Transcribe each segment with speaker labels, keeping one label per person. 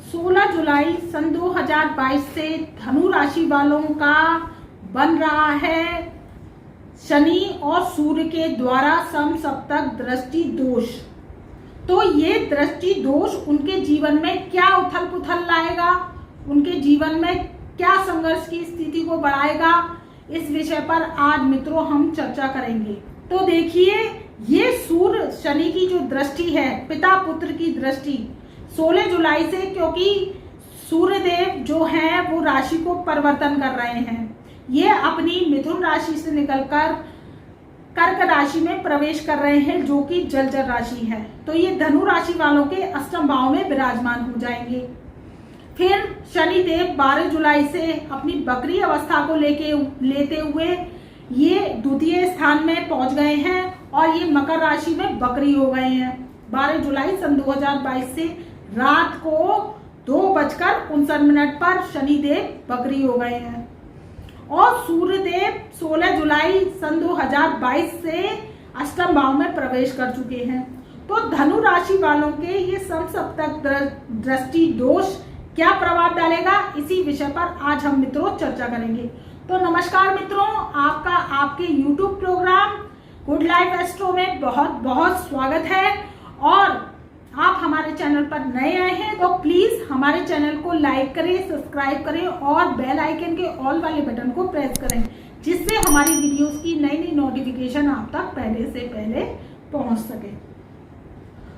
Speaker 1: 16 जुलाई सन 2022 से धनु राशि वालों का बन रहा है शनि और सूर्य के द्वारा समसप्तक दृष्टि दोष। तो ये दृष्टि दोष उनके जीवन में क्या उथल पुथल लाएगा, उनके जीवन में क्या संघर्ष की स्थिति को बढ़ाएगा, इस विषय पर आज मित्रों हम चर्चा करेंगे। तो देखिए, ये सूर्य शनि की जो दृष्टि है, पिता पुत्र की दृष्टि 16 जुलाई से, क्योंकि सूर्य देव जो हैं वो राशि को परिवर्तन कर रहे हैं। ये अपनी मिथुन राशि से निकलकर कर्क राशि में प्रवेश कर रहे हैं, जो कि जलचर राशि है। तो ये धनु राशि वालों के अष्टम भाव में विराजमान हो जाएंगे। फिर शनि देव 12 जुलाई से अपनी वक्री अवस्था को लेते हुए ये द्वितीय स्थान में पहुंच गए हैं और ये मकर राशि में वक्री हो गए हैं। 12 जुलाई सन 2022 से रात को 2:59 पर शनि देव वक्री हो गए हैं और सूर्य देव 16 जुलाई सन 2022 से अष्टम भाव में प्रवेश कर चुके हैं। तो धनु राशि वालों के ये समसप्तक दृष्टि दोष क्या प्रभाव डालेगा, इसी विषय पर आज हम मित्रों चर्चा करेंगे। तो नमस्कार मित्रों, आपका आपके YouTube programme good life astro में बहुत बहुत स्वागत है। और आप हमारे चैनल पर नए आए हैं तो प्लीज हमारे चैनल को लाइक करें, सब्सक्राइब करें और बेल आइकन के ऑल वाले बटन को प्रेस करें, जिससे हमारी वीडियोस की नई नई नोटिफिकेशन आप तक पहले से पहले पहुंच सके।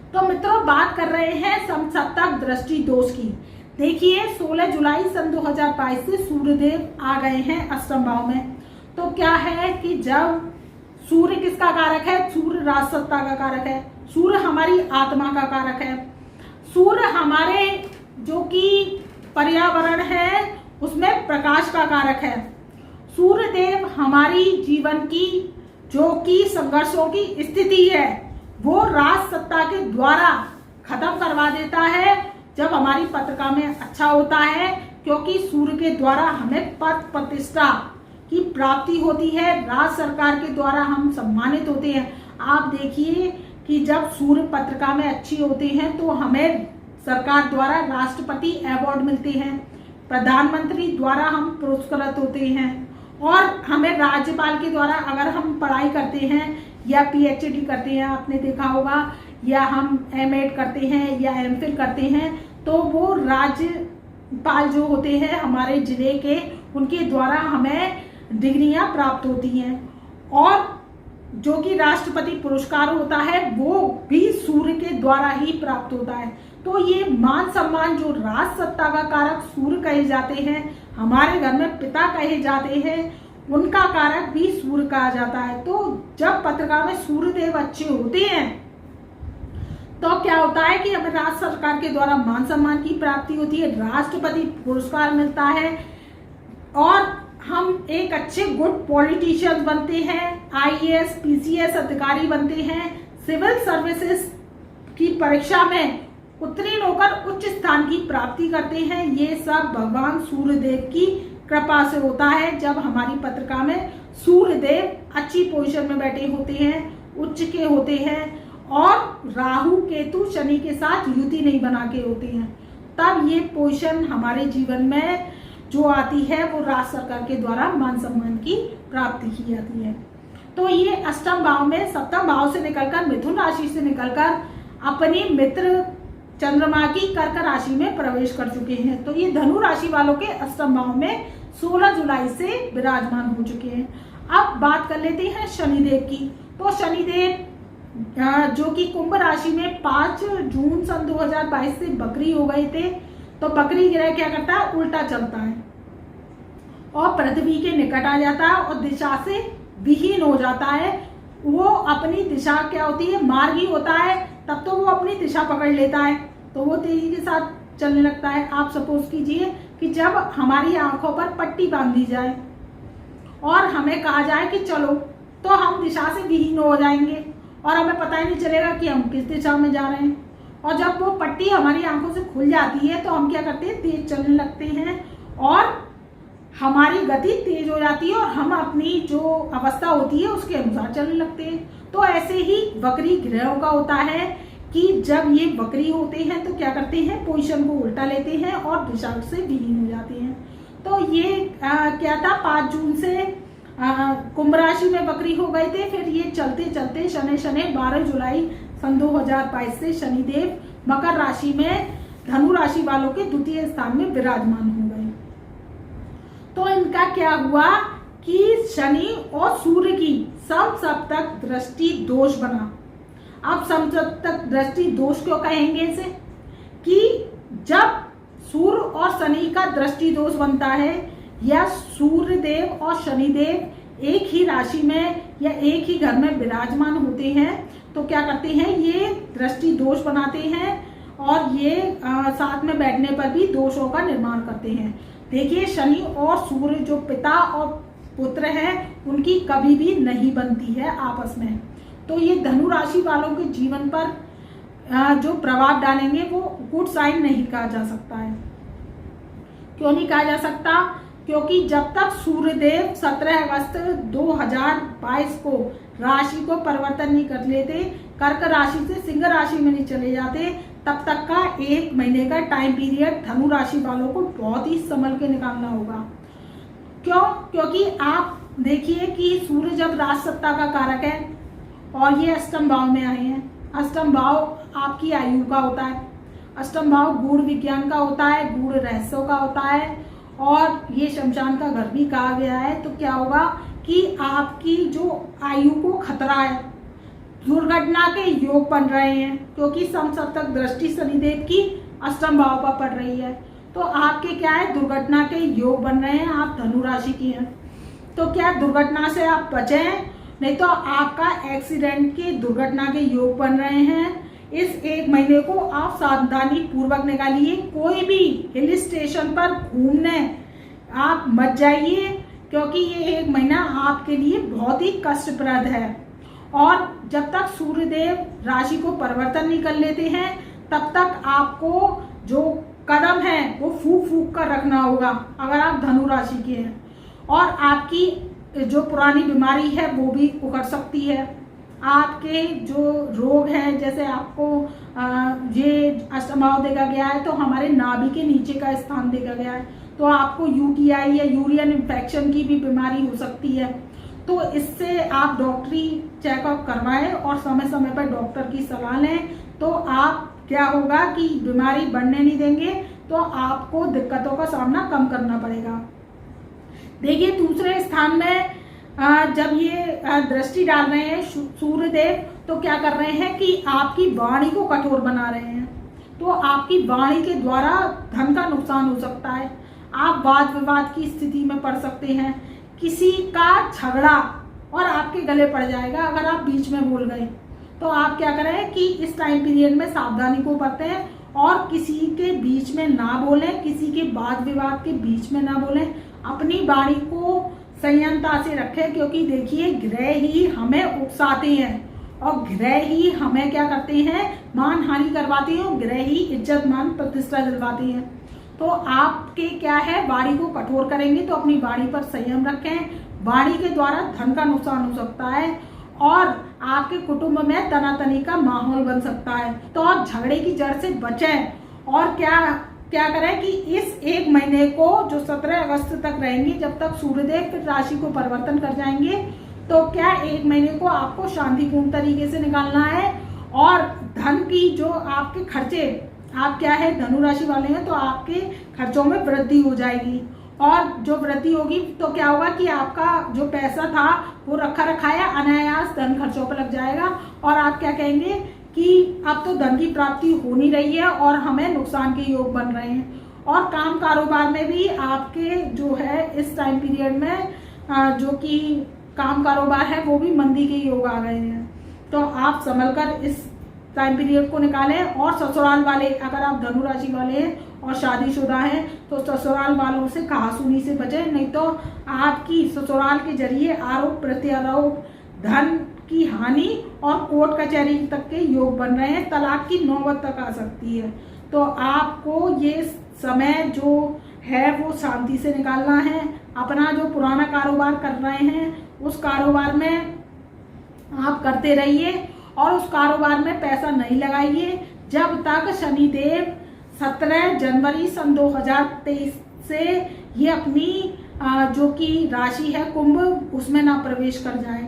Speaker 1: तो मित्रों, बात कर रहे हैं समसप्तक दृष्टि दोष की। देखिए, 16 जुलाई सन 2022 से सूर्यदेव आ गए हैं अष्टम भाव में। तो क्या है कि जब सूर्य किसका कारक है? सूर्य राजसत्ता का कारक है, सूर्य हमारी आत्मा का कारक है, सूर्य हमारे जो कि पर्यावरण है उसमें प्रकाश का कारक है। सूर्य देव हमारी जीवन की जो कि संघर्षों की स्थिति है वो राजसत्ता के द्वारा खत्म करवा देता है जब हमारी पत्रिका में अच्छा होता है, क्योंकि सूर्य के द्वारा हमें पद प्रतिष्ठा की प्राप्ति होती है, राज्य सरकार के द्वारा हम सम्मानित होते हैं। आप देखिए कि जब सूर्य पत्रिका में अच्छी होते हैं तो हमें सरकार द्वारा राष्ट्रपति अवार्ड मिलते हैं, प्रधानमंत्री द्वारा हम पुरस्कृत होते हैं और हमें राज्यपाल के द्वारा, अगर हम पढ़ाई करते हैं या PhD करते हैं, आपने देखा होगा, या हम M.Ed करते हैं या M.Phil करते हैं, तो वो राज्यपाल जो होते हैं हमारे जिले के, उनके द्वारा हमें डिग्रियां प्राप्त होती हैं। और जो कि राष्ट्रपति पुरस्कार होता है वो भी सूर्य के द्वारा ही प्राप्त होता है। तो ये मान सम्मान जो राज सत्ता का कारक सूर्य कहे जाते हैं, हमारे घर में पिता कहे जाते हैं, उनका कारक भी सूर्य कहा जाता है। तो जब पत्रिका में सूर्य देव अच्छे होते हैं तो क्या होता है कि हमें राज्य सरकार के द्वारा मान सम्मान की प्राप्ति होती है, राष्ट्रपति पुरस्कार मिलता है और हम एक अच्छे गुड पॉलिटिशियन बनते हैं, IAS PCS अधिकारी बनते हैं, सिविल सर्विसेज की परीक्षा में उत्तीर्ण होकर उच्च स्थान की प्राप्ति करते हैं। ये सब भगवान सूर्यदेव की कृपा से होता है जब हमारी पत्रिका में सूर्यदेव अच्छी पोजीशन में बैठे होते हैं, उच्च के होते हैं और राहु केतु शनि के साथ युति नहीं बना के होते हैं, तब ये पोजीशन हमारे जीवन में जो आती है वो राज्य सरकार के द्वारा मान सम्मान की प्राप्ति की जाती है। तो ये अष्टम भाव में सप्तम भाव से निकलकर मिथुन राशि से निकलकर अपने मित्र चंद्रमा की कर्क राशि में प्रवेश कर चुके हैं। तो ये धनु राशि वालों के अष्टम भाव में 16 जुलाई से विराजमान हो चुके हैं। अब बात कर लेते हैं शनिदेव की। तो शनिदेव जो कि कुंभ राशि में 5 जून सन 2022 से बकरी हो गए थे। तो बकरी ग्रह क्या करता है? उल्टा चलता है और पृथ्वी के निकट आ जाता है और दिशा से विहीन हो जाता है। वो अपनी दिशा क्या होती है? मार्ग ही होता है, तब तो वो अपनी दिशा पकड़ लेता है, तो वो तेजी के साथ चलने लगता है। आप सपोज कीजिए कि जब हमारी आंखों पर पट्टी बांधी जाए और हमें कहा जाए कि चलो, तो हम दिशा से विहीन हो जाएंगे और हमें पता ही नहीं चलेगा कि हम किस दिशा में जा रहे हैं। और जब वो पट्टी हमारी आंखों से खुल जाती है तो हम क्या करते हैं? तेज चलने लगते हैं और हमारी गति तेज हो जाती है और हम अपनी जो अवस्था होती है उसके अनुसार चलने लगते हैं। तो ऐसे ही वक्री ग्रहों का होता है कि जब ये वक्री होते हैं तो क्या करते हैं, पोजीशन को उल्टा लेते हैं और दिशा से विलीन हो जाते हैं। तो ये क्या था, 5 जून से कुंभ राशि में वक्री हो गए थे। फिर ये चलते चलते शनि 12 जुलाई सन 2022 से शनिदेव मकर राशि में धनु राशि वालों के द्वितीय स्थान में विराजमान हो गए। तो इनका क्या हुआ कि शनि और सूर्य की समसप्तक दृष्टि दोष बना। अब समसप्तक दृष्टि दोष क्यों कहेंगे इसे, कि जब सूर्य और शनि का दृष्टि दोष बनता है या सूर्य देव और शनिदेव एक ही राशि में या एक ही घर में विराजमान होते हैं तो क्या करते हैं, ये दृष्टि दोष बनाते हैं और ये साथ में बैठने पर भी दोषों का निर्माण करते हैं। देखिए, शनि और सूर्य जो पिता और पुत्र हैं उनकी कभी भी नहीं बनती है आपस में। तो ये धनु राशि वालों के जीवन पर जो प्रभाव डालेंगे वो गुड साइन नहीं कहा जा सकता है। क्यों नहीं कहा जा सकता, क्योंकि जब तक सूर्यदेव 17 अगस्त 2022 को राशि को परिवर्तन नहीं कर लेते, कर्क राशि से सिंह राशि में नहीं चले जाते, तब तक का 1 महीने का टाइम पीरियड धनु राशि वालों को बहुत ही संभल के निकालना होगा। क्यों, क्योंकि आप देखिए कि सूर्य जब राज सत्ता का कारक है और ये अष्टम भाव में आए हैं। अष्टम भाव आपकी आयु का होता है, अष्टम भाव गूढ़ विज्ञान का होता है, गूढ़ रहस्यों का होता है और ये शमशान का घर भी कहा गया है। तो क्या होगा कि आपकी जो आयु को खतरा है, दुर्घटना के योग बन रहे हैं, क्योंकि समसप्तक दृष्टि शनिदेव की अष्टम भाव पर पड़ रही है। तो आपके क्या है, दुर्घटना के योग बन रहे हैं, आप धनु राशि की हैं। तो क्या दुर्घटना से आप बचें, नहीं तो आपका एक्सीडेंट के दुर्घटना के योग बन रहे हैं। इस 1 महीने को आप सावधानी पूर्वक निकालिए। कोई भी हिल स्टेशन पर घूमने आप मत जाइए, क्योंकि ये 1 महीना आपके लिए बहुत ही कष्टप्रद है। और जब तक सूर्यदेव राशि को परिवर्तन नहीं कर लेते हैं तब तक आपको जो कदम है वो फूक फूक कर रखना होगा अगर आप धनु राशि के हैं। और आपकी जो पुरानी बीमारी है वो भी उखड़ सकती है। आपके जो रोग हैं, जैसे आपको ये अष्टम भाव देखा गया है तो हमारे नाभि के नीचे का स्थान देखा गया है, तो आपको यूटीआई या यूरिन इन्फेक्शन की भी बीमारी हो सकती है। तो इससे आप डॉक्टरी चेकअप करवाएं और समय समय पर डॉक्टर की सलाह लें। तो आप क्या होगा कि बीमारी बढ़ने नहीं देंगे, तो आपको दिक्कतों का सामना कम करना पड़ेगा। देखिए, दूसरे स्थान में जब ये दृष्टि डाल रहे हैं सूर्यदेव, तो क्या कर रहे हैं कि आपकी वाणी को कठोर बना रहे हैं। तो आपकी वाणी के द्वारा धन का नुकसान हो सकता है, आप वाद विवाद की स्थिति में पड़ सकते हैं, किसी का झगड़ा और आपके गले पड़ जाएगा अगर आप बीच में बोल गए। तो आप क्या करें कि इस टाइम पीरियड में सावधानी को बरतें और किसी के बीच में ना बोलें, किसी के वाद विवाद के बीच में ना बोलें, अपनी वाणी को संयमता से रखें। क्योंकि देखिए, ग्रह ही हमें उकसाते हैं और ग्रह ही हमें क्या करते हैं, मान हानि करवाते हैं और ग्रह ही इज्जत मान प्रतिष्ठा दिलवाते हैं। तो आपके क्या है, वाणी को कठोर करेंगे तो अपनी वाणी पर संयम रखें। वाणी के द्वारा धन का नुकसान हो सकता है और आपके कुटुंब में तनातनी का माहौल बन सकता है। तो आप झगड़े की जड़ से बचें और क्या करें कि इस 1 महीने को जो 17 अगस्त तक रहेंगे, जब तक सूर्यदेव फिर राशि को परिवर्तन कर जाएंगे, तो क्या 1 महीने को आपको शांतिपूर्ण तरीके से निकालना है। और धन की जो आपके खर्चे, आप क्या है धनु राशि वाले हैं तो आपके खर्चों में वृद्धि हो जाएगी। और जो वृद्धि होगी तो क्या होगा कि आपका जो पैसा था वो रखा रखाया अनायास धन खर्चों पर लग जाएगा और आप क्या कहेंगे कि अब तो धन की प्राप्ति हो नहीं रही है और हमें नुकसान के योग बन रहे हैं। और काम कारोबार में भी आपके जो है इस टाइम पीरियड में जो कि काम कारोबार है वो भी मंदी के योग आ गए हैं। तो आप संभल कर इस टाइम पीरियड को निकालें। और ससुराल वाले, अगर आप धनु राशि वाले हैं और शादीशुदा हैं तो ससुराल वालों से कहासुनी से बचें, नहीं तो आपकी ससुराल के जरिए आरोप प्रत्यारोप, धन की हानि और कोर्ट कचहरी तक के योग बन रहे हैं। तलाक की नौबत तक आ सकती है। तो आपको ये समय जो है वो शांति से निकालना है। अपना जो पुराना कारोबार कर रहे हैं उस कारोबार में आप करते रहिए और उस कारोबार में पैसा नहीं लगाइए जब तक शनिदेव 17 जनवरी सन 2023 से ये अपनी जो कि राशि है कुंभ उसमें ना प्रवेश कर जाए।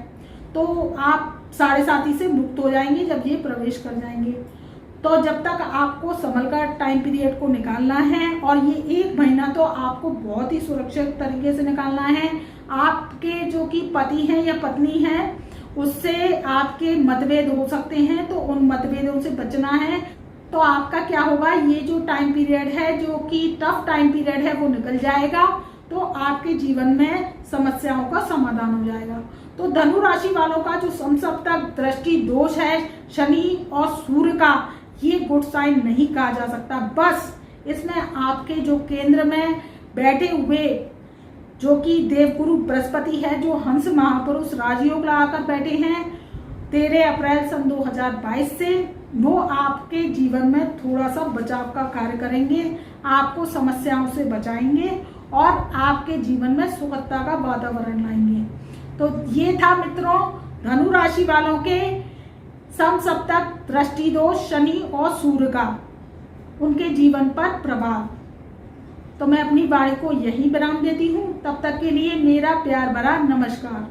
Speaker 1: तो आप 7.5 से मुक्त हो जाएंगे जब ये प्रवेश कर जाएंगे। तो जब तक आपको संभल कर टाइम पीरियड को निकालना है, और ये 1 महीना तो आपको बहुत ही सुरक्षित तरीके से निकालना है। आपके जो कि पति हैं या पत्नी हैं उससे आपके मतभेद हो सकते हैं, तो उन मतभेदों से बचना है। तो आपका क्या होगा, ये जो टाइम पीरियड है जो कि टफ टाइम पीरियड है वो निकल जाएगा, तो आपके जीवन में समस्याओं का समाधान हो जाएगा। तो धनु राशि वालों का जो समसप्तक दृष्टि दोष है शनि और सूर्य का, ये गुड साइन नहीं कहा जा सकता। बस इसमें आपके जो केंद्र में बैठे हुए जो कि देवगुरु बृहस्पति है, जो हंस महापुरुष राजयोग लगाकर बैठे हैं 13 अप्रैल सन 2022 से, वो आपके जीवन में थोड़ा सा बचाव का कार्य करेंगे, आपको समस्याओं से बचाएंगे और आपके जीवन में सुखदता का वातावरण लाएंगे। तो ये था मित्रों धनु राशि वालों के समसप्तक दृष्टि दोष शनि और सूर्य का, उनके जीवन पर प्रभाव। तो मैं अपनी वाणी को यहीं विराम देती हूँ। तब तक के लिए मेरा प्यार भरा नमस्कार।